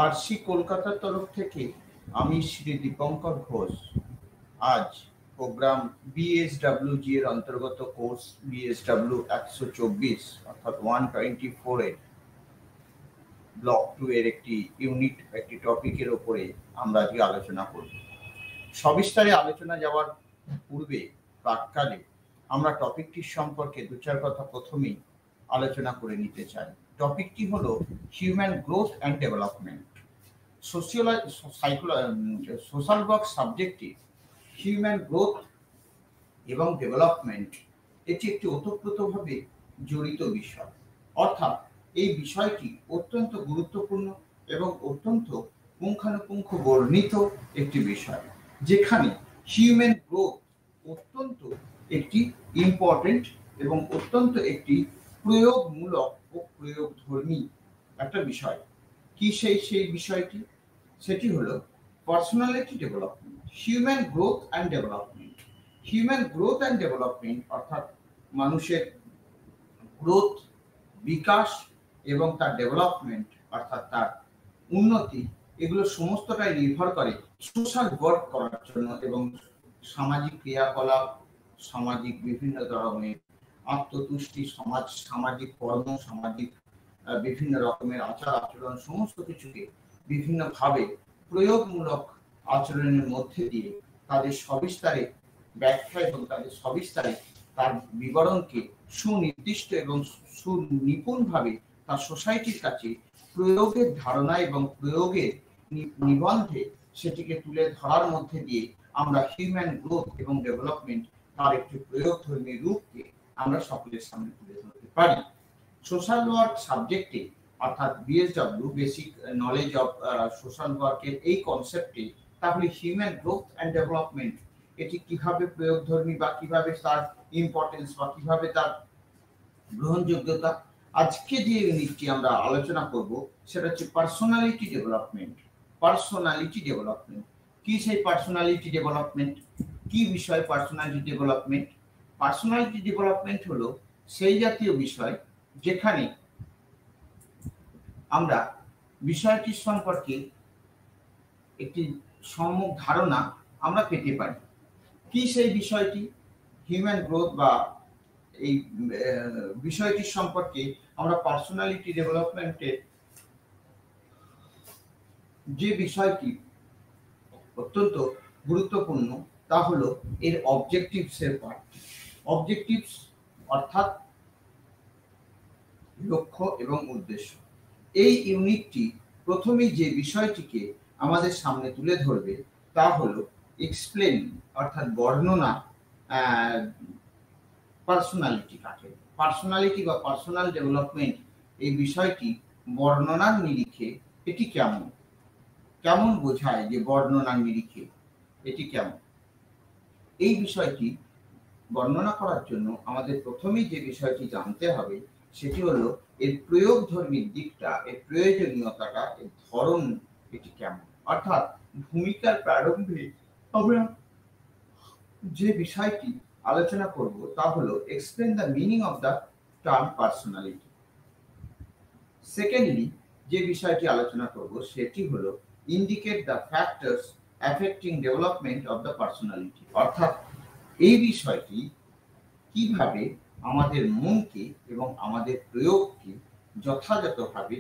RC কলকাতার তরফ থেকে আমি শ্রী দীপঙ্কর ঘোষ আজ প্রোগ্রাম বিএসডব্লিউজি এর অন্তর্গত কোর্স বিএসডব্লিউ 124 অর্থাৎ 124 এর ব্লক 2 এর একটি ইউনিট একটি টপিকের উপরে আমরা আজকে আলোচনা করব। সবিস্তারে আলোচনা যাওয়ার পূর্বে প্রাক্কালে আমরা টপিকটির সম্পর্কে দু চার কথা প্রথমেই আলোচনা করে নিতে চাই। টপিকটি হলো human growth and development. Social work সাবজেক্টে হিউম্যান গ্রোথ এবং ডেভেলপমেন্ট এটি একটি ওতপ্রোতভাবে জড়িত বিষয়, অর্থাৎ এই বিষয়টি অত্যন্ত গুরুত্বপূর্ণ এবং অত্যন্ত পুঙ্খানুপুঙ্খ বর্ণিত একটি বিষয়, যেখানে হিউম্যান গ্রোথ অত্যন্ত একটি ইম্পর্টেন্ট এবং অত্যন্ত একটি প্রয়োগমূলক ও প্রয়োগধর্মী একটা বিষয়। কি সেই বিষয়টি? সেটি হলো personality development, human growth and development. Human growth and development অর্থাৎ মানুষের গ্রোথ, বিকাশ এবং তার ডেভেলপমেন্ট অর্থাৎ তার উন্নতি, এগুলো সমস্তটাই নির্ভর করে সোশ্যাল ওয়ার্ক করার জন্য এবং সামাজিক ক্রিয়াকলাপ, সামাজিক বিভিন্ন ধরনের আত্মতুষ্টি, সামাজিক কর্ম, সামাজিক বিভিন্ন রকমের আচার আচরণ, সমস্ত কিছুকে বিভিন্নভাবে প্রয়োগমূলক আচরণের মধ্যে দিয়ে তাদের সবিস্তারে ব্যাখ্যা এবং তাদের সবিস্তারে তার বিবরণকে সুনির্দিষ্ট এবং সুনিপুণভাবে তার সোসাইটির কাছে প্রয়োগের ধারণা এবং প্রয়োগের নিবন্ধে সেটিকে তুলে ধরার মধ্যে দিয়ে আমরা হিউম্যান গ্রোথ এবং ডেভেলপমেন্ট তার একটি প্রয়োগধর্মী রূপকে আমরা সকলের সামনে তুলে ধরতে পারি। সোশ্যাল ওয়ার্ক সাবজেক্টে অর্থাৎ বিএসডব্লিউ বেসিক নলেজ অফ সোশ্যাল ওয়ার্কের এই কনসেপ্টে তাহলে হিউম্যান গ্রোথ অ্যান্ড ডেভেলপমেন্ট এটি কিভাবে প্রয়োগধর্মী বা কিভাবে তার ইম্পর্টেন্স বা কিভাবে তার গ্রহণযোগ্যতা, আজকে যে ইউনিটটি আমরা আলোচনা করব সেটা হচ্ছে পার্সোনালিটি ডেভেলপমেন্ট। পার্সোনালিটি ডেভেলপমেন্ট কি? সেই পার্সোনালিটি ডেভেলপমেন্ট কি বিষয়? পার্সোনালিটি ডেভেলপমেন্ট, পার্সোনালিটি ডেভেলপমেন্ট হলো সেই জাতীয় বিষয় যেখানে আমরা বিষয়টির সম্পর্কে একটি সম্যক ধারণা আমরা পেতে পারি। কি সেই বিষয়টি? হিউম্যান গ্রোথ বা এই বিষয়টির সম্পর্কে আমরা পার্সোনালিটি ডেভেলপমেন্টের যে বিষয়টি অত্যন্ত গুরুত্বপূর্ণ তা হলো এর অবজেক্টিভসের পার্ট। অবজেক্টিভস অর্থাৎ লক্ষ্য এবং উদ্দেশ্য। এই ইউনিটটি প্রথমেই যে বিষয়টিকে আমাদের সামনে তুলে ধরবে তা হলো এক্সপ্লেন অর্থাৎ বর্ণনা পার্সোনালিটি কাকে। পার্সোনালিটি বা পার্সোনাল ডেভেলপমেন্ট এই বিষয়টি বর্ণনার নিরিখে এটি কেমন, কেমন বোঝায় যে বর্ণনার নিরিখে এটি কেমন, এই বিষয়টি বর্ণনা করার জন্য আমাদের প্রথমেই যে বিষয়টি জানতে হবে সেটি হলো এর প্রয়োগধর্মী দিকটা, এর প্রয়োজনীয়তাটা, এর ধরন এটি কেমন। অর্থাৎ ভূমিকার প্রারম্ভে আমরা যে বিষয়টি আলোচনা করব তা হলো explain the meaning of the term personality. Secondly যে বিষয়টি আলোচনা করব সেটি হলো indicate the factors affecting development of the personality. অর্থাৎ এই বিষয়টি কিভাবে আমাদের মনকে এবং আমাদের প্রয়োগকে যথাযথভাবে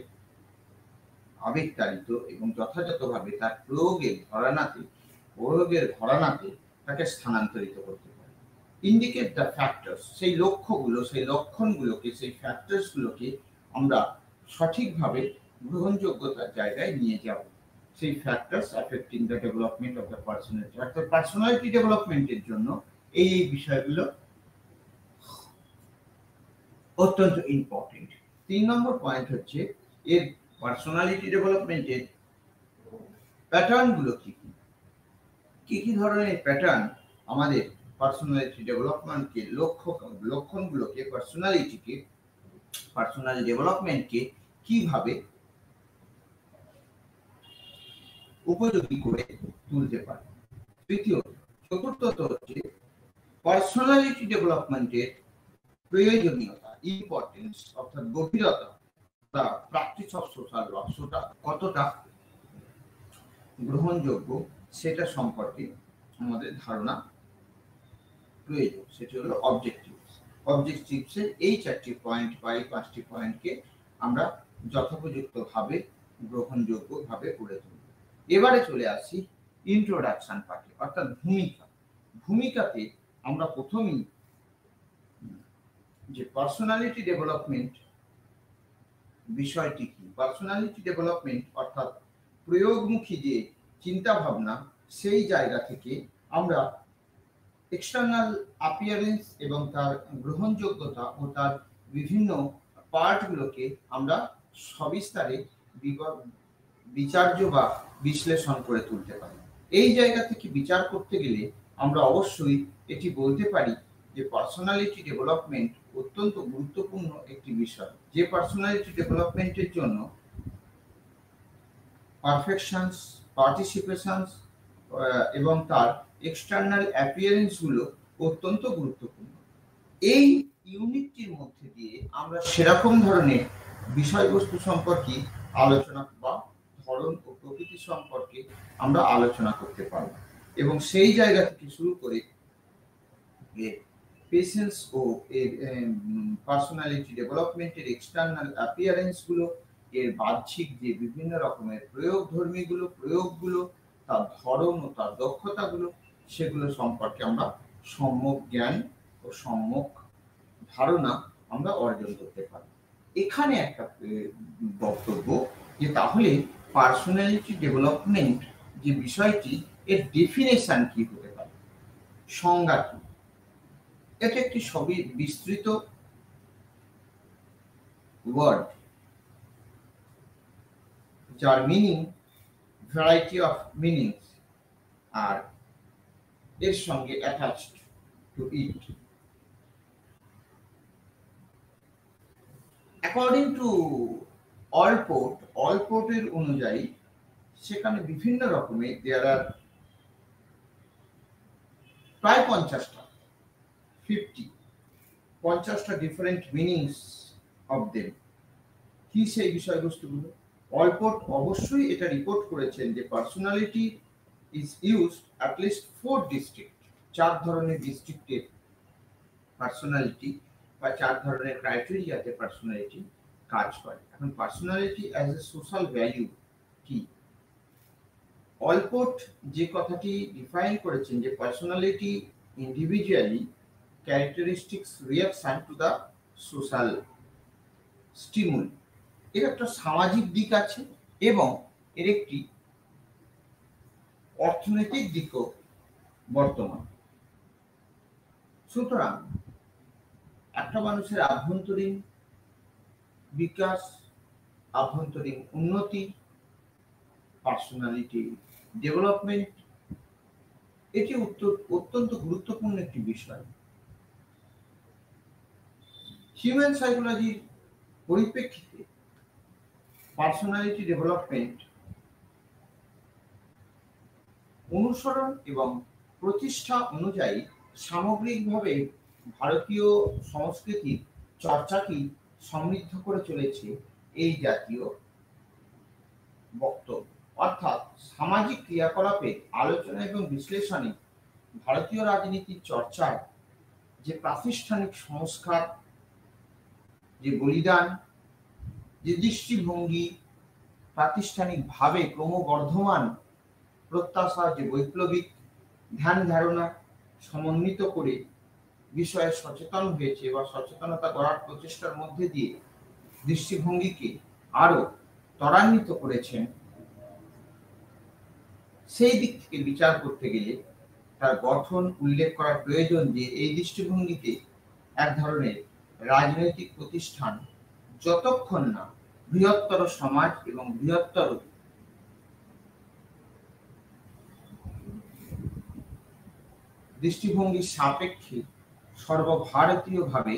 আবেগতাড়িত এবং যথাযথভাবে তার প্রয়োগের ঘরানাতে তাকে স্থানান্তরিত করতে পারে। ইন্ডিকেট দ্য ফ্যাক্টরস, সেই লক্ষ্যগুলো, সেই লক্ষণগুলোকে, সেই ফ্যাক্টরসগুলোকে আমরা সঠিকভাবে গ্রহণযোগ্যতার জায়গায় নিয়ে যাব। সেই factors affecting the development of the personality, অর্থাৎ পার্সোনালিটি ডেভেলপমেন্টের জন্য এই বিষয়গুলো অত্যন্ত ইম্পর্টেন্ট। 3 নম্বর পয়েন্ট হচ্ছে এর পার্সোনালিটি ডেভেলপমেন্টের প্যাটার্নগুলো কি কি ধরনের প্যাটার্ন আমাদের পার্সোনালিটি ডেভেলপমেন্টকে লক্ষণগুলোকে পার্সোনাল ডেভেলপমেন্টকে কিভাবে উপযোগী করে তুলতে পারে। চতুর্থত হচ্ছে পার্সোনালিটি ডেভেলপমেন্টের প্রয়োজনীয়তা, ইম্পর্টেন্স অর্থাৎ গভীরতা, প্র্যাকটিস অফ সোশ্যাল ওয়ার্ক কতটা গ্রহণযোগ্য সেটা সম্পর্কে আমাদের ধারণা প্রয়োজন। সেটি হলো অবজেক্টিভস। অবজেক্টিভসের এই 4টি পয়েন্ট বা এই 5টি পয়েন্টকে আমরা যথোপযুক্তভাবে গ্রহণযোগ্যভাবে গড়ে তুলব। এবারে চলে আসি ইন্ট্রোডাকশন পার্টে, অর্থাৎ ভূমিকা। ভূমিকাতে আমরা প্রথমেই যে পার্সোনালিটি ডেভেলপমেন্ট বিষয়টি কি, পার্সোনালিটি ডেভেলপমেন্ট অর্থাৎ প্রয়োগমুখী যে চিন্তা ভাবনা, সেই জায়গা থেকে আমরা এক্সটার্নাল অ্যাপিয়ারেন্স এবং তার গ্রহণযোগ্যতা ও তার বিভিন্ন পার্টগুলোকে আমরা সবিস্তারে বিচার্য বা বিশ্লেষণ করে তুলতে পারি। এই জায়গা থেকে বিচার করতে গেলে আমরা অবশ্যই এটি বলতে পারি যে পার্সোনালিটি ডেভেলপমেন্ট অত্যন্ত গুরুত্বপূর্ণ একটি বিষয়, যে পার্সোনালিটি ডেভেলপমেন্টের জন্য পারফেকশনস, পার্টিসিপেশনস এবং তার এক্সটার্নাল অ্যাপিয়ারেন্স গুলো অত্যন্ত গুরুত্বপূর্ণ। এই ইউনিটটির মধ্যে দিয়ে আমরা সেরকম ধরনের বিষয়বস্তু সম্পর্কে আলোচনা বা ধরন ও প্রকৃতি সম্পর্কে আমরা আলোচনা করতে পারব এবং সেই জায়গা থেকে শুরু করে পেশেন্স ও পার্সোনালিটি ডেভেলপমেন্টের এক্সটার্নাল অ্যাপিয়ারেন্স গুলো, এর বাহ্যিক যে বিভিন্ন রকমের প্রয়োগগুলো, তার ধরন ও তার দক্ষতাগুলো, সেগুলো সম্পর্কে আমরা সম্যক জ্ঞান ও সম্যক ধারণা আমরা অর্জন করতে পারি। এখানে একটা বক্তব্য যে তাহলে পার্সোনালিটি ডেভেলপমেন্ট যে বিষয়টি, এর ডেফিনেশন কি হতে পারে, সংজ্ঞা কি? এটা একটি সবই বিস্তৃত ওয়ার্ড, যার মিনিং ভ্যারাইটি অফ মিনিংস আর এর সঙ্গে attached to it. According to অলপোর্টের অনুযায়ী সেখানে বিভিন্ন রকমের দেয়ার আর প্রায় 50টা ডিফারেন্ট মিনিংস অফ দেম। কি সেই বিষয়বস্তুগুলো? অলপোর্ট অবশ্যই এটা রিপোর্ট করেছেন যে personality is used at least 4 district, 4 ধরনের ডিস্ট্রিক্টের পার্সোনালিটি বা 4 ধরনের ক্রাইটেরিয়াতে পার্সোনালিটি কাজ করে। এখন personality as a social value কি? অলপোর্ট যে কথাটি ডিফাইন করেছেন যে personality individually characteristics reaction to the social stimulus. এর একটা সামাজিক দিক আছে এবং এর একটি অর্থনৈতিক দিকও বর্তমান। সুতরাং একটা মানুষের আভ্যন্তরীণ বিকাশ, আভ্যন্তরীণ উন্নতি, পার্সোনালিটি ডেভেলপমেন্ট, এটি অত্যন্ত গুরুত্বপূর্ণ একটি বিষয়। হিউম্যান সাইকোলজির পরিপ্রেক্ষিতে পার্সোনালিটি ডেভেলপমেন্ট অনুসরণ এবং প্রতিষ্ঠা অনুযায়ী সামগ্রিকভাবে ভারতীয় সংস্কৃতির চর্চাকেই সমৃদ্ধ করে চলেছে এই জাতীয় বক্তব্য। অর্থাৎ সামাজিক ক্রিয়াকলাপে আলোচনা এবং বিশ্লেষণে ভারতীয় রাজনীতির চর্চার যে প্রাতিষ্ঠানিক সংস্কার, যে বলিদান, যে দৃষ্টিভঙ্গি, প্রাতিষ্ঠানিকভাবে ক্রমবর্ধমান প্রত্যাশা, যে বৈপ্লবিক ধ্যান ধারণা সমন্বিত করে বিষয়ে সচেতন হয়েছে বা সচেতনতা করার প্রচেষ্টার মধ্যে দিয়ে দৃষ্টিভঙ্গিকে আরো ত্বরান্বিত করেছেন, সেই দিক থেকে বিচার করতে গেলে তার গঠন উল্লেখ করা প্রয়োজন যে এই দৃষ্টিভঙ্গিতে এক ধরনের রাজনৈতিক প্রতিষ্ঠান যতক্ষণ না বৃহত্তর সমাজ এবং বৃহত্তর দৃষ্টিভঙ্গির সাপেক্ষে সর্বভারতীয়ভাবে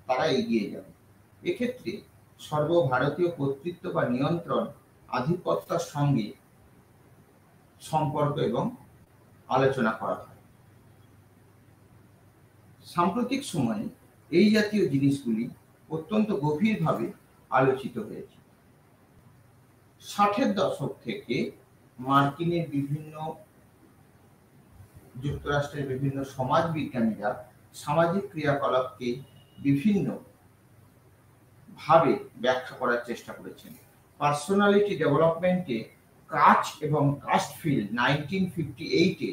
তারা এগিয়ে যাবে। এক্ষেত্রে সর্বভারতীয় কর্তৃত্ব বা নিয়ন্ত্রণ, আধিপত্যের সঙ্গে সম্পর্ক এবং আলোচনা করা হয়। সাম্প্রতিক সময়ে এই জাতীয় জিনিসগুলি অত্যন্ত গভীরভাবে আলোচিত হয়েছে। 60-এর দশক থেকে মার্কিনের বিভিন্ন যুক্তরাষ্ট্রের বিভিন্ন সমাজ বিজ্ঞানীরা সামাজিক ক্রিয়াকলাপকে বিভিন্ন ভাবে ব্যাখ্যা করার চেষ্টা করেছেন। পার্সোনালিটি ডেভেলপমেন্টে কাচ এবং কাস্টফিল্ড 1958-এ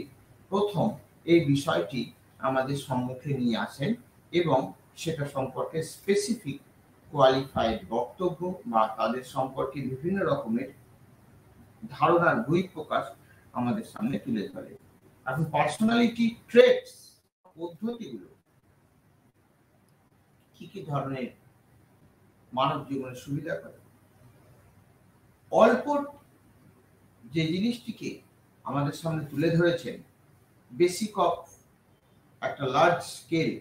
প্রথম এই বিষয়টি আমাদের সম্মুখে নিয়ে আসেন এবং সেটা সম্পর্কে স্পেসিফিক কোয়ালিফাইড বক্তব্য বা তাদের সম্পর্কে বিভিন্ন রকমের ধারণার বহিঃপ্রকাশ আমাদের সামনে তুলে ধরে। এখন পার্সোনালিটি ট্রেটস পদ্ধতিগুলো কি কি ধরনের মানব জীবনের সুবিধা করে। অল্প যে জিনিসটিকে আমাদের সামনে তুলে ধরেছেন, বেসিক অফ একটা লার্জ স্কেল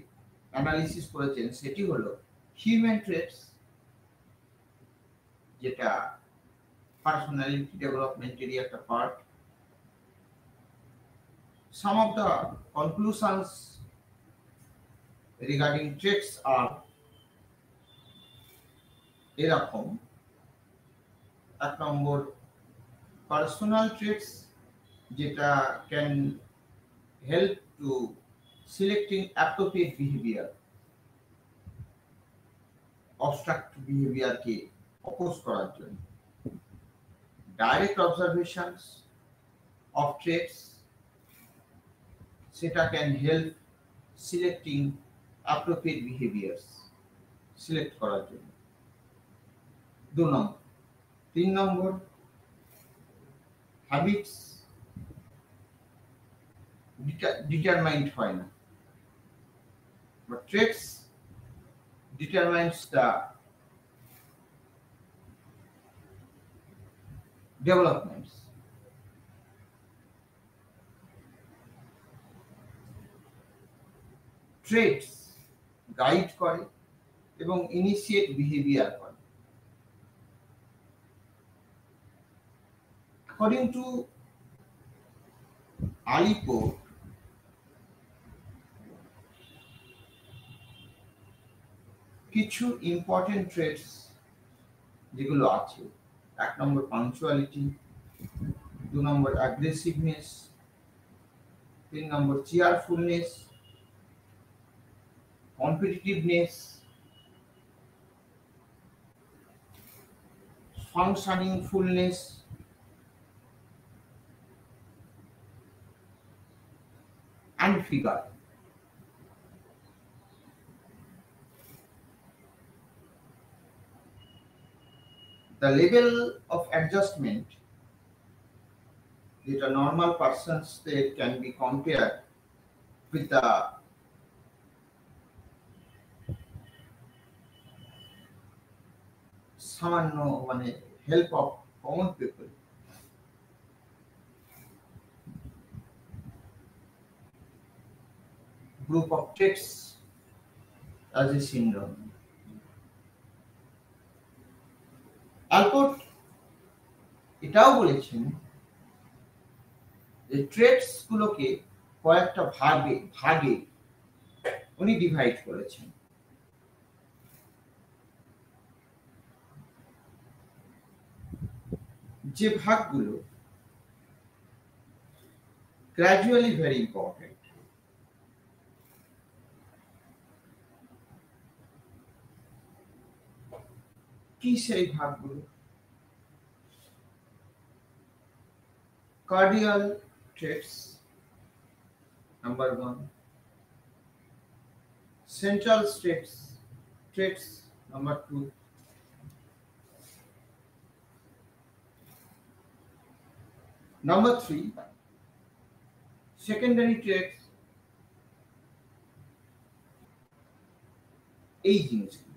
অ্যানালিসিস করেছেন, সেটি হলো হিউম্যান ট্রেটস, যেটা পার্সোনালিটি ডেভেলপমেন্টেরই একটা part. Some of the conclusions regarding traits are এরকম। এক নম্বর, পার্সোনাল ট্রেটস যেটা can help to selecting appropriate behaviour, obstruct বিহেভিয়ারকে অপোজ করার জন্য। ডাইরেক্ট অবজারভেশনস অফ ট্রেটস, সেটা can help selecting appropriate behaviours, select করার জন্য। 2 নম্বর। 3 নম্বর, হ্যাবিটস ডিটারমাইন্ড হয় না, but traits determines the developments. Traits guide করে এবং ইনিশিয়েট বিহেভিয়ার করে। According to Alipo, কিছু ইম্পর্টেন্ট ট্রেটস যেগুলো আছে, 1 নম্বর পাংচুয়ালিটি, 2 নম্বর অ্যাগ্রেসিভনেস, 3 নম্বর cheerfulness, competitiveness, functioningfulness, and figure. The level of adjustment that a normal person's state can be compared with the সামান্য help of common people. Group of traits as a syndrome. অ্যালপোর্ট এটাও বলেছেন যে traits গুলোকে কয়েকটা ভাগে উনি divide করেছেন। যে ভাগগুলো গ্র্যাজুয়ালি ভেরি ইম্পর্টেন্ট। কি সেই ভাগগুলো? Cardinal traits number 1, central traits number 2, number 3, secondary traits. এই জিনিসগুলো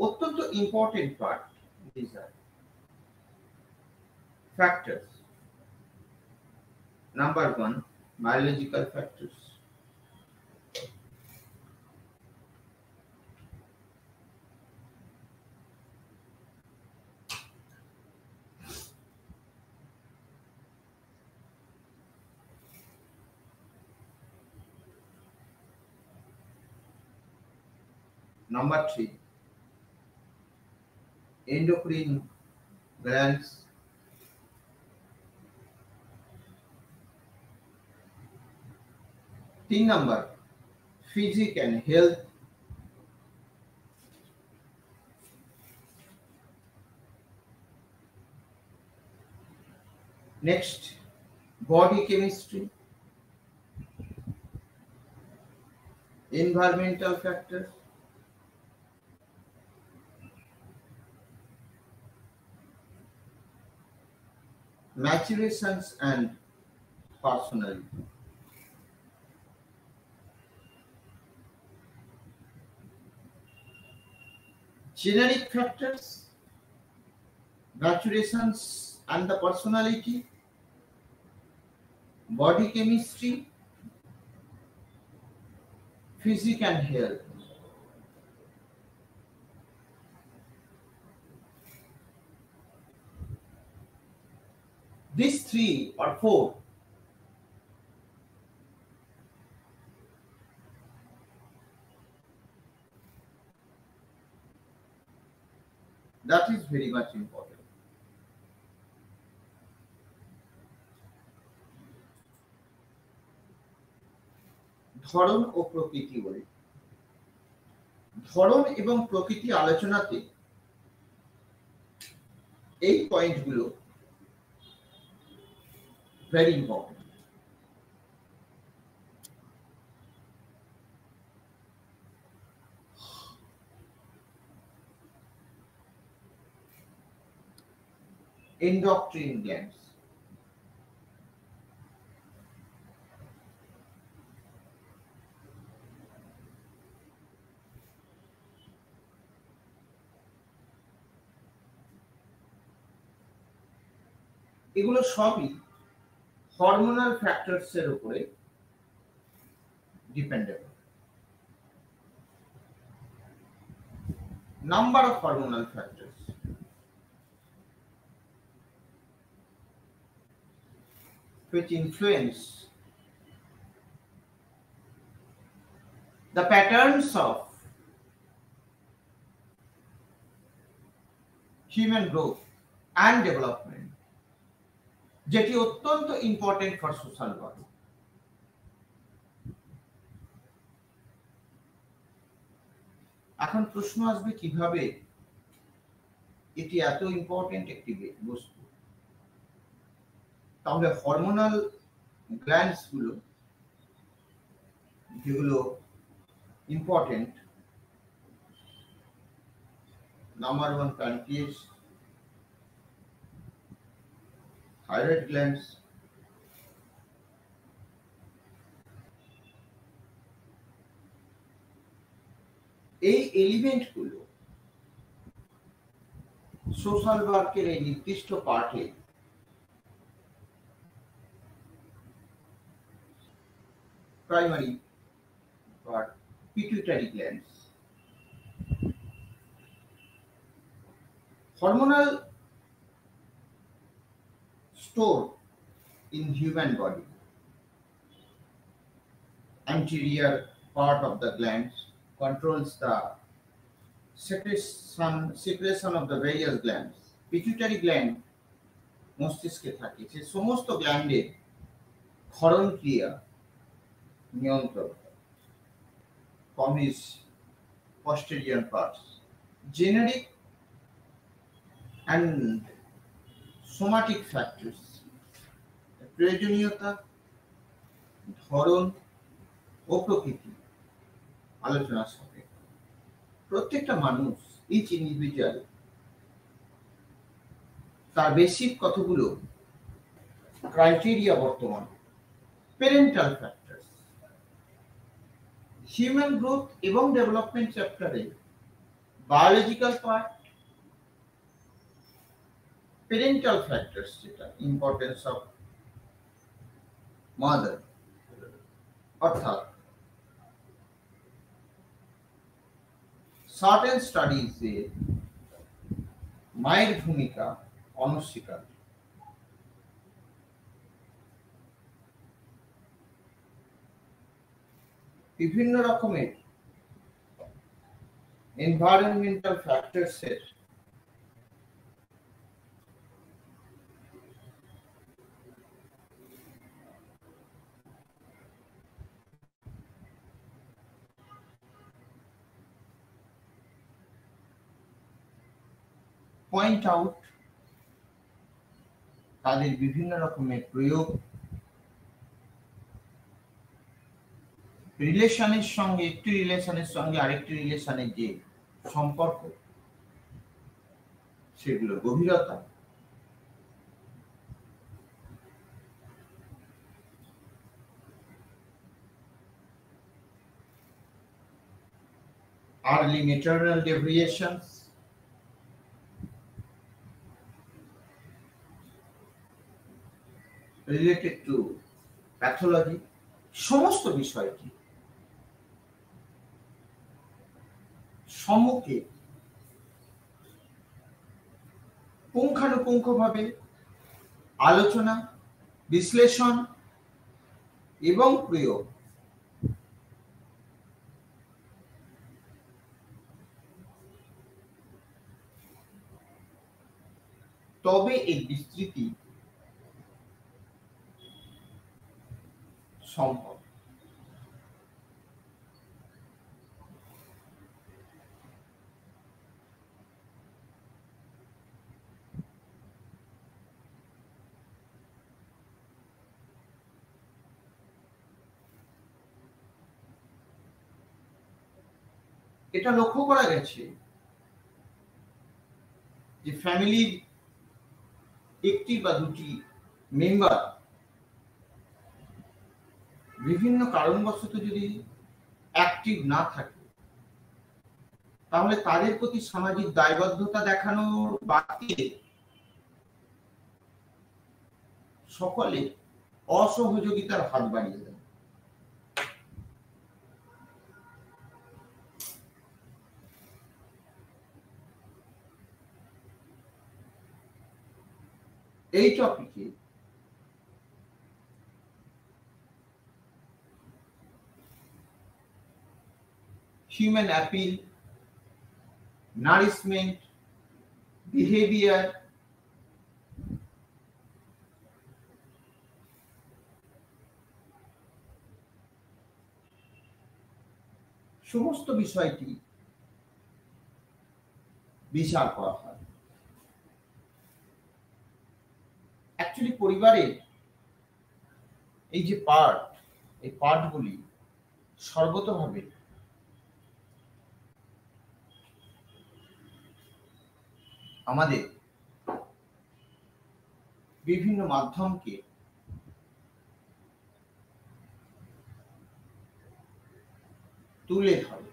অত্যন্ত important part. These are factors. Number 1, biological factors. Number 3, endocrine glands. 3 number, physique and health. Next, body chemistry, environmental factors, maturations and personality. Generic factors, maturations and the personality, body chemistry, physique and health. These 3 or 4 that is very much important. ধরন ও প্রকৃতি বলে, ধরন এবং প্রকৃতি আলোচনাতে এই পয়েন্টগুলো very important. endocrine glands, এগুলো সবই হরমোনাল ফ্যাক্টরস এর উপরে dependable. Number of hormonal factors, which influence the patterns of human growth and development, যেটি অত্যন্ত ইম্পর্টেন্ট ফর সোশ্যাল ওয়ার্ক। এখন প্রশ্ন আসবে কিভাবে এটি এত ইম্পর্টেন্ট একটি বস্তু, তাহলে হরমোনাল গ্ল্যান্ডস গুলো যেগুলো important, number 1 pancreas, thyroid glands, এই এলিমেন্ট গুলো সোশ্যাল ওয়ার্কের এই নির্দিষ্ট পার্টে primary part, pituitary glands. Hormonal store in human body, anterior part of the glands controls the secretion of the various glands. Pituitary gland মস্তিষ্কে থাকে, সে সমস্ত গ্ল্যান্ডের ক্ষরণ ক্রিয়া নিয়ন্ত্রণ from his posterior parts. Genetic and somatic factors, প্রয়োজনীয়তা, ধরন ও প্রকৃতি আলোচনার সাথে প্রত্যেকটা মানুষ, ইচ ইন্ডিভিজুয়াল, তার বেসিক কতগুলো ক্রাইটেরিয়া বর্তমান। প্যারেন্টাল ফ্যাক্টরস, হিউম্যান গ্রোথ এবং ডেভেলপমেন্ট চ্যাপ্টারে বায়োলজিক্যাল পার্ট, প্যারেন্টাল ফ্যাক্টরস যেটা ইম্পর্টেন্স অফ মাদার, অর্থাৎ সার্টেন স্টাডিজে মায়ের ভূমিকা অনস্বীকার্য। বিভিন্ন রকমের এনভায়রনমেন্টাল ফ্যাক্টরসের পয়েন্ট আউট, তাদের বিভিন্ন রকমের প্রয়োগ, রিলেশনের সঙ্গে একটি রিলেশনের সঙ্গে আরেকটি রিলেশনের যে সম্পর্ক, সেগুলোর গভীরতা, early maternal deviations, related to pathology, সমস্ত বিষয়টি সম্মুখে পুঙ্খানুপুঙ্খভাবে আলোচনা, বিশ্লেষণ এবং প্রয়োগ তবে এই বিস্তৃতি সম্ভব। এটা লক্ষ্য করা গেছে যে ফ্যামিলির একটি বা দুটি মেম্বার বিভিন্ন কারণবশত যদি অ্যাক্টিভ না থাকে, তাহলে তাদের প্রতি সামাজিক দায়বদ্ধতা দেখানোর বাড়িয়ে সকলে অসহযোগিতার হাত বাড়িয়ে দেয়। এই টপিকে হিউম্যান অ্যাপিল, নারিশমেন্ট, বিহেভিয়ার, সমস্ত বিষয়টি বিচার করা হয়। অ্যাকচুয়ালি পরিবারের এই যে এই পার্টগুলি সর্বতভাবে আমাদের বিভিন্ন মাধ্যমকে তুলে ধরে।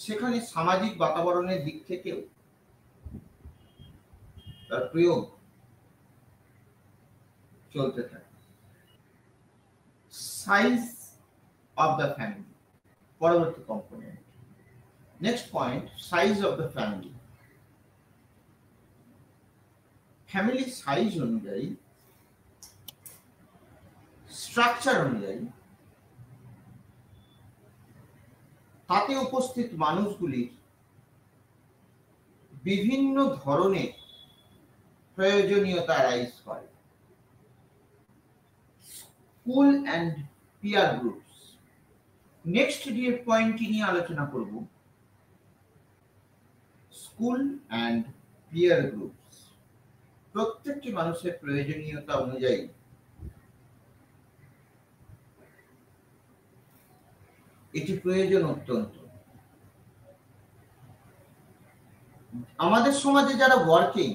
সেখানে সামাজিক বাতাবরণের দিক থেকেও তার প্রয়োগ চলতে থাকে। সাইজ অফ দ্য ফ্যামিলি, পরবর্তী component. Next point, size of the family. Family size অনুযায়ী, স্ট্রাকচার অনুযায়ী, তাতে উপস্থিত মানুষগুলির বিভিন্ন ধরনের প্রয়োজনীয়তা রাইজ করে। School and peer groups. Next যে পয়েন্টটি নিয়ে আলোচনা করব, স্কুল অ্যান্ড পিয়ার গ্রুপস। প্রত্যেকটি মানুষের প্রয়োজনীয়তা অনুযায়ী এটি প্রয়োজন অত্যন্ত। আমাদের সমাজে যারা ওয়ার্কিং,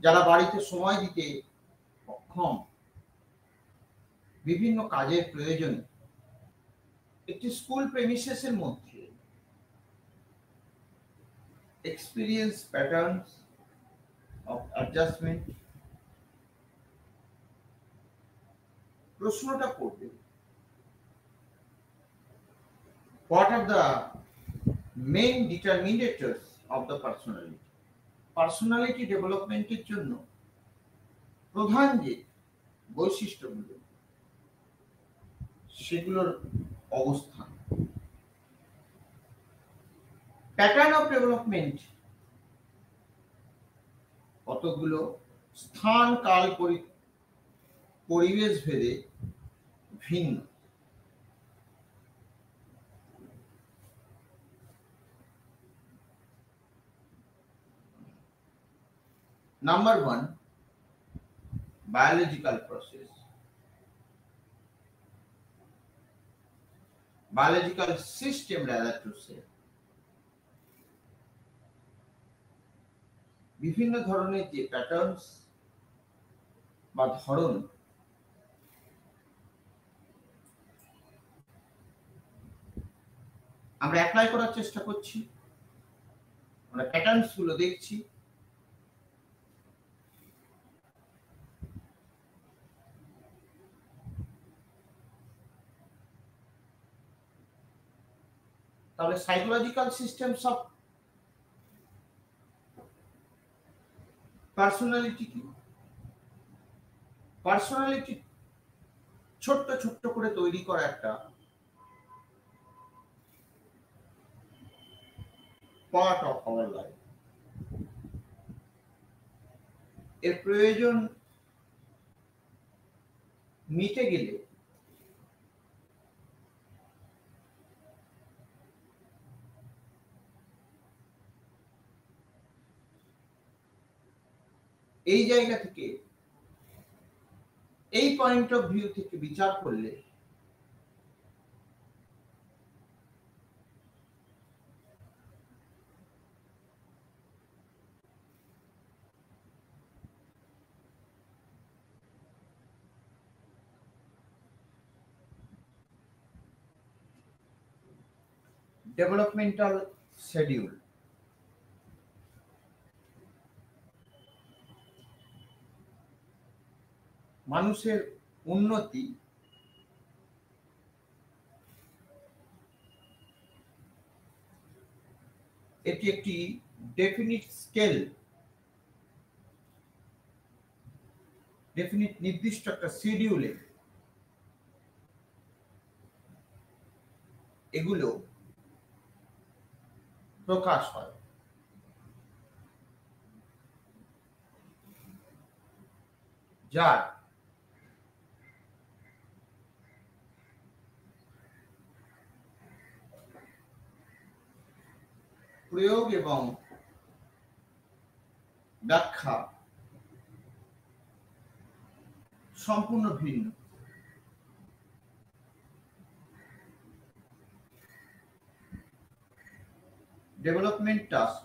যারা বাড়িতে সময় দিতে অক্ষম, বিভিন্ন কাজের প্রয়োজনে একটি স্কুল প্রেমিসেসের মধ্যে এক্সপিরিয়েন্স প্যাটার্নস অফ অ্যাডজাস্টমেন্ট প্রশ্নটা করবে, what are the main determinators of the personality? Personality ডেভেলপমেন্টের জন্য প্রধান যে বৈশিষ্ট্যগুলো, সেগুলোর অবস্থান। প্যাটার্ন অফ ডেভেলপমেন্ট কতগুলো স্থান কাল পরিবেশ ভেদে ভিন্ন। Number 1, biological process, biological system rather to say। বিভিন্ন ধরনের যে প্যাটার্নস বা ধরন আমরা অ্যাপ্লাই করার চেষ্টা করছি, আমরা প্যাটার্নস গুলো দেখছি, তাহলে সাইকোলজিক্যাল সিস্টেমস অফ পার্সোনালিটি কি? পার্সোনালিটি ছোট্ট ছোট্ট করে তৈরি করা একটা পার্ট অফ আওয়ার লাইফ। এর প্রয়োজন মিটে গেলে এই জায়গা থেকে, এই পয়েন্ট অফ ভিউ থেকে বিচার করলে ডেভেলপমেন্টাল শিডিউল, মানুষের উন্নতি এটি একটি ডেফিনিট স্কেল, ডেফিনিট নির্দিষ্ট একটা শিডিউলে এগুলো প্রকাশ হয়। যার প্রয়োগ এবং ব্যাখ্যা সম্পূর্ণ ভিন্ন। Development task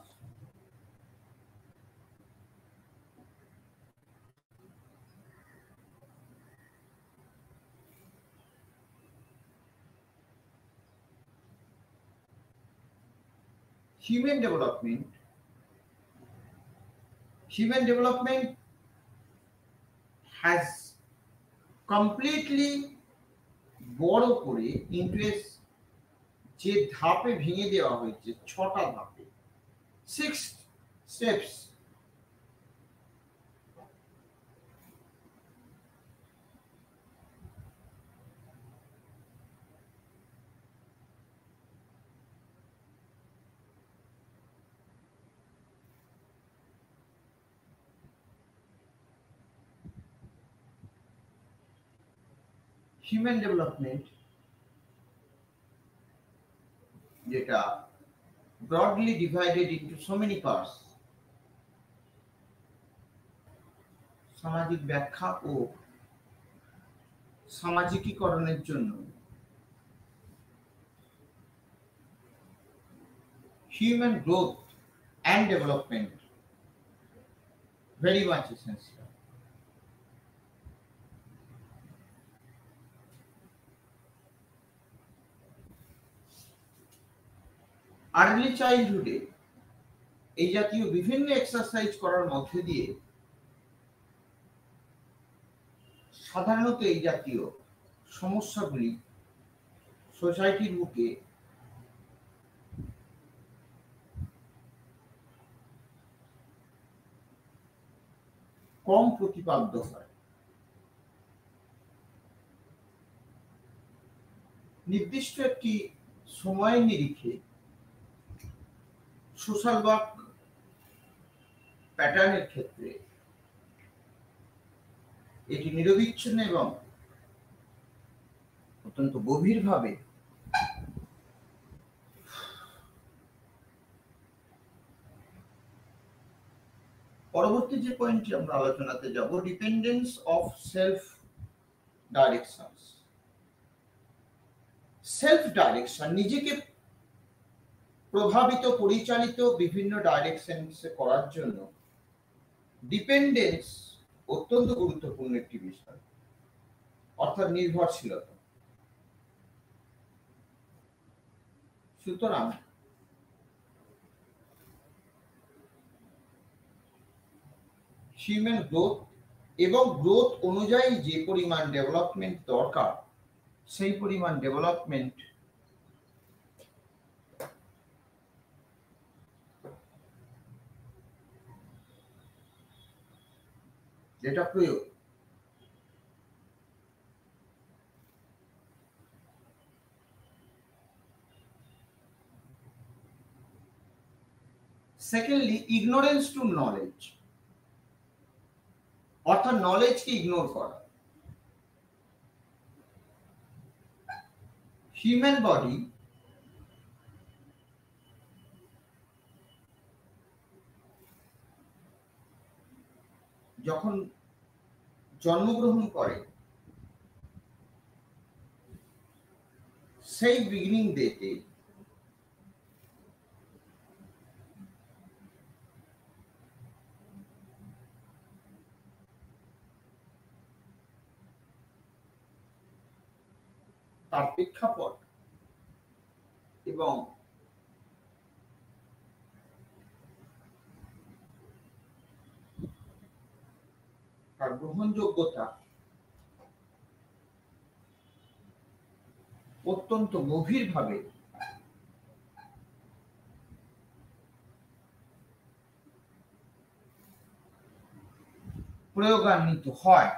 human development has completely বড় করে ইন্টারেস্ট যে ধাপে ভেঙে দেওয়া হয়েছে, 6টা ধাপে, 6 steps। হিউম্যান ডেভেলপমেন্ট যেটা broadly divided into so many parts, সামাজিক ব্যাখ্যা ও সামাজিকীকরণের জন্য human growth and development very much essential। Early চাইল্ডহুডে এই জাতীয় বিভিন্ন এক্সারসাইজ করার মধ্যে দিয়ে সাধারণত এই জাতীয় সমস্যাগুলি সোসাইটির বুকে কম প্রতিপাদ্য হয়। নির্দিষ্ট একটি সময়ের নিরিখে সোশ্যাল ওয়ার্ক প্যাটার্নের ক্ষেত্রে এটি নিরবিচ্ছিন্ন এবং অত্যন্ত গভীরভাবে পরবর্তী যে পয়েন্টটি আমরা আলোচনাতে যাব, dependence of self direction. Self direction, নিজেকে প্রভাবিত পরিচালিত বিভিন্ন ডাইরেকশনসে করার জন্য ডিপেন্ডেন্স অত্যন্ত গুরুত্বপূর্ণ একটি বিষয়, অর্থাৎ নির্ভরশীলতা। সুতরাং হিউম্যান গ্রোথ এবং গ্রোথ অনুযায়ী যে পরিমাণ ডেভেলপমেন্ট দরকার, সেই পরিমাণ ডেভেলপমেন্ট যেটা প্রয়োগ, সেকেন্ডলি ইগনোরেন্স টু নলেজ, অর্থাৎ নলেজকে ইগনোর করা। হিউম্যান বডি যখন জন্মগ্রহণ করে, সেই বিগিনিং ডেতে তার প্রেক্ষাপট এবং তার গ্রহণযোগ্যতা অত্যন্ত গভীরভাবে প্রয়োগান্বিত হয়।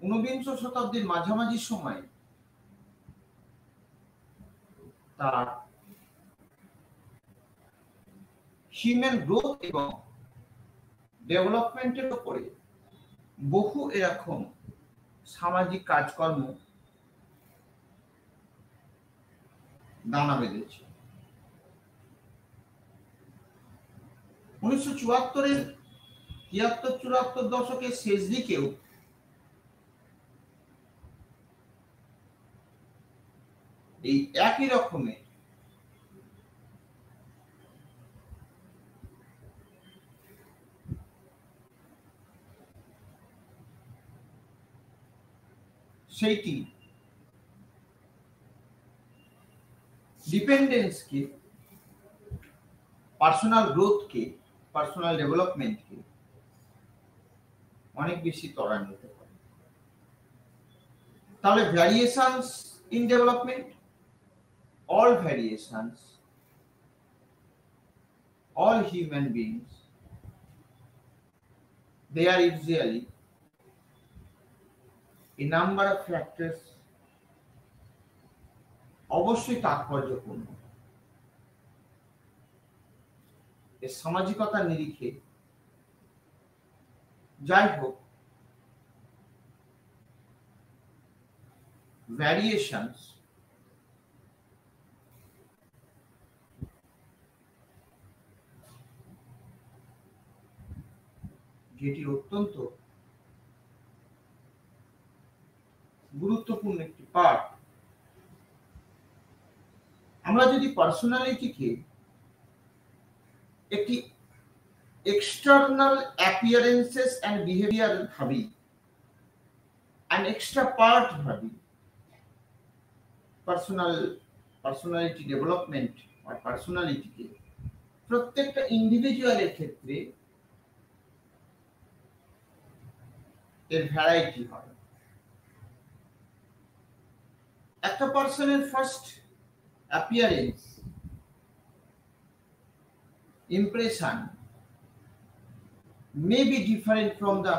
ঊনবিংশ শতাব্দীর মাঝামাঝি সময়ে তার হিউম্যান গ্রোথ এবং ডেভেলপমেন্টের উপরে বহু এরকম সামাজিক কাজকর্ম দানা বেঁধেছে। 1974-এর 73-74 দশকের শেষ দিকেও এই একই রকমের সেইটি ডিপেন্ডেন্সকে, পার্সোনাল গ্রোথকে, পার্সোনাল ডেভেলপমেন্টকে অনেক বেশি ত্বরান্বিত করে। তাহলে variations in development, all variations, all human beings, they are usually a number of factors অবশ্যই তাৎপর্যপূর্ণ। এর সামাজিকতার নিরিখে যাই হোক, ভ্যারিয়েশনস যেটি অত্যন্ত গুরুত্বপূর্ণ একটি পার্ট। আমরা যদি পার্সোনালিটিকে একটি এক্সটার্নাল অ্যাপিয়ারেন্সেস অ্যান্ড বিহেভিয়ার ভাবি, অ্যান্ড এক্সট্রা পার্ট ভাবি, পার্সোনালিটি ডেভেলপমেন্ট আর পার্সোনালিটিকে প্রত্যেকটা ইন্ডিভিজুয়ালের ক্ষেত্রে এর ভ্যারাইটি হয়। একটা পার্সনের first appearance, impression may be different from the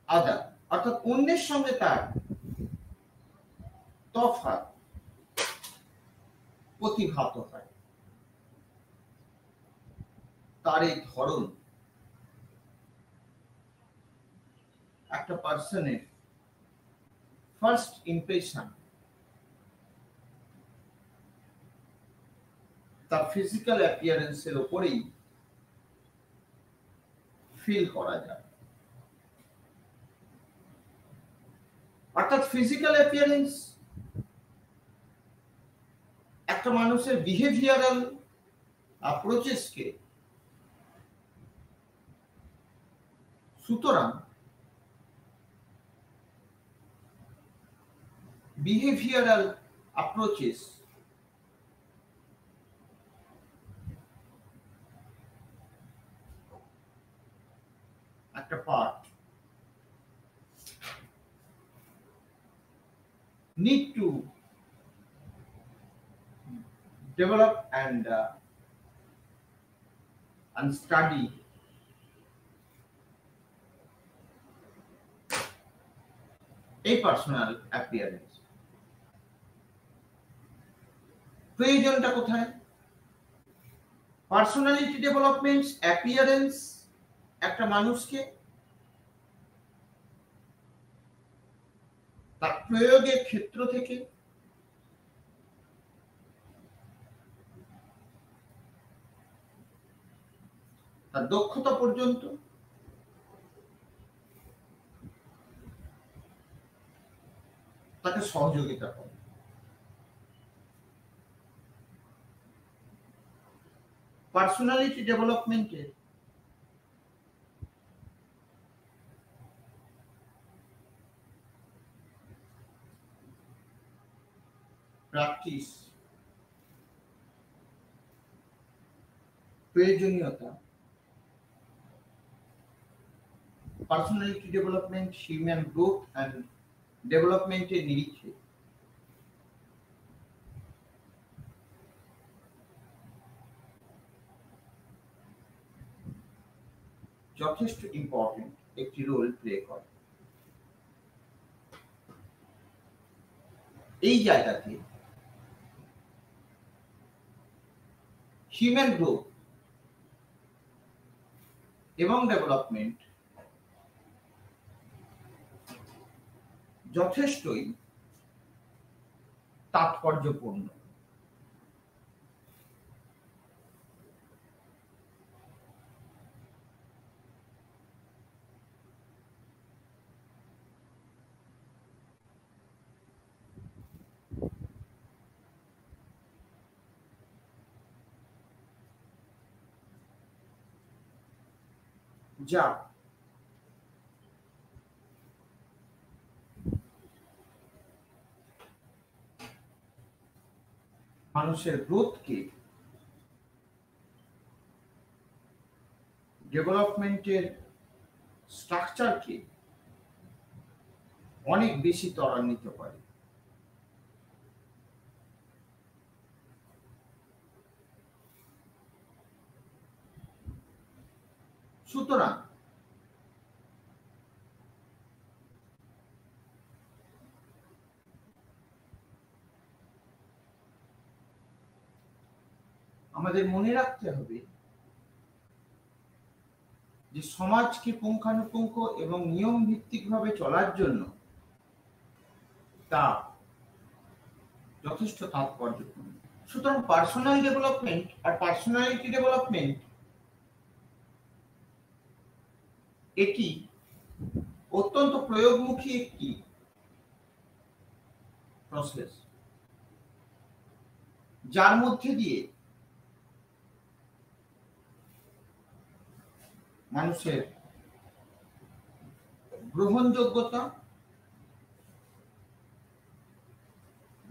other, অর্থাৎ অন্যের সঙ্গে তার তফাৎ প্রতিভাত হয়। তার এই ধরন একটা পার্সনের ফার্স্ট ইমপ্রেশন তার ফিজিক্যাল অ্যাপিয়ারেন্সের উপরেই ফিল করা যায়। অর্থাৎ ফিজিক্যাল অ্যাপিয়ারেন্স একটা মানুষের বিহেভিয়ারাল অ্যাপ্রোচেসকে, সুতরাং বিহেভিয়ারাল অ্যাপ্রোচেস একটা part need to develop and study a personal appearance. প্রয়োজনটা কোথায়? পার্সোনালিটি ডেভেলপমেন্ট অ্যাপিয়ারেন্স একটা মানুষকে তার প্রয়োগের ক্ষেত্র থেকে তার দক্ষতা পর্যন্ত তাকে সহযোগিতা করে। পার্সোনালিটি ডেভেলপমেন্টের প্র্যাকটিস, প্রয়োজনীয়তা, personality development human growth and ডেভেলপমেন্টের নিরিখে যথেষ্ট ইম্পর্টেন্ট একটি রোল প্লে করে। এই জায়গাতে হিউম্যান গ্রোথ এবং ডেভেলপমেন্ট যথেষ্টই তাৎপর্যপূর্ণ। যা মানুষের গ্রোথকে, ডেভেলপমেন্টের স্ট্রাকচারকে অনেক বেশি ত্বরান্বিত করে। সুতরাং আমাদের মনে রাখতে হবে যে সমাজকে পুঙ্খানুপুঙ্খ এবং নিয়ম ভিত্তিকভাবে চলার জন্য তা যথেষ্ট তাৎপর্যপূর্ণ। সুতরাং পার্সোনাল ডেভেলপমেন্ট আর পার্সোনালিটি ডেভেলপমেন্ট এটি অত্যন্ত প্রয়োগমুখী একটি প্রসেস, যার মধ্যে দিয়ে মানুষের গ্রহণযোগ্যতা,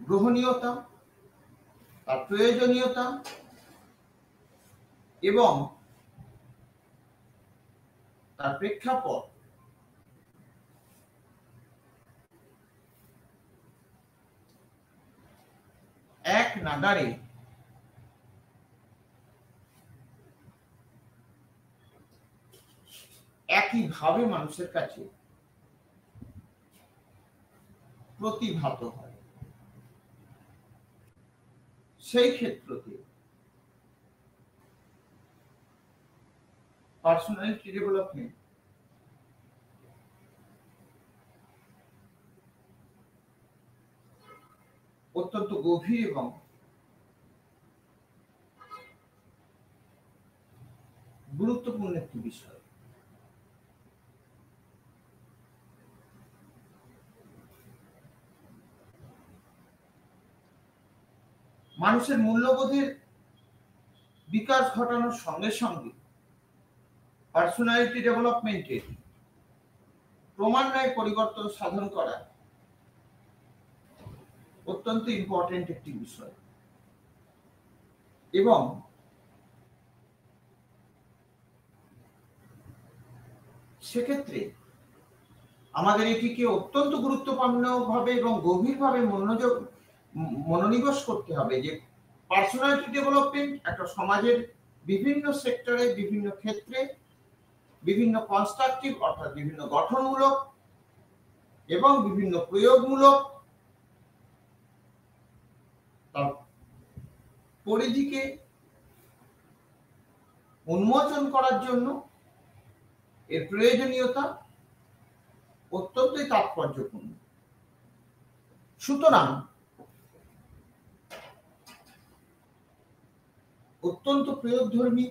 গ্রহণীয়তা, তার প্রয়োজনীয়তা এবং তার প্রেক্ষাপট এক নাগাড়ে একইভাবে মানুষের কাছে প্রতিভাত হয়। সেই ক্ষেত্রতে পার্সোনালিটি ডেভেলপমেন্ট অত্যন্ত গভীর এবং গুরুত্বপূর্ণ একটি বিষয়। মানুষের মূল্যবোধের বিকাশ ঘটানোর সঙ্গে সঙ্গে পার্সোনালিটি ডেভেলপমেন্টের ক্রমান্বয়ে পরিবর্তন সাধন করা অত্যন্ত ইম্পর্টেন্ট একটি বিষয়। এবং সেক্ষেত্রে আমাদের এটিকে অত্যন্ত গুরুত্বপূর্ণভাবে এবং গভীরভাবে মনোনিবেশ করতে হবে যে পার্সোনালিটি ডেভেলপমেন্ট একটা সমাজের বিভিন্ন সেক্টরে, বিভিন্ন ক্ষেত্রে, বিভিন্ন কনস্ট্রাকটিভ অর্থাৎ বিভিন্ন গঠনমূলক এবং বিভিন্ন প্রয়োগমূলক তার পরিধিকে উন্মোচন করার জন্য এর প্রয়োজনীয়তা অত্যন্তই তাৎপর্যপূর্ণ। সুতরাং অত্যন্ত প্রয়োগধর্মী